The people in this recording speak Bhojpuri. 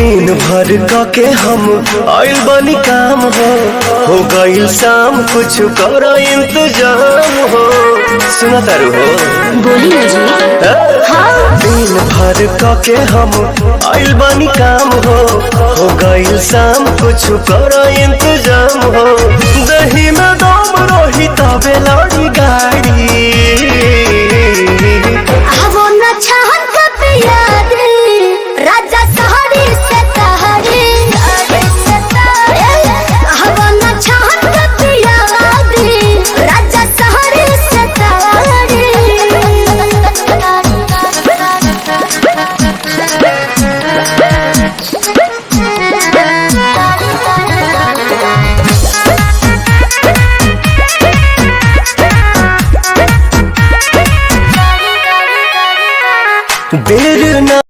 दिन भर के हम आइल बनी काम हो गईल शाम कुछ कर इंतजाम हो। सुना तारू हो बोली ना जी। दिन भर के हम आइल बनी काम हो गईल शाम कुछ कर इंतजाम हो। दही में दम रही तबे लड़ी गाड़ी राजा सहरी से तहरी राजा सहरी से देर ना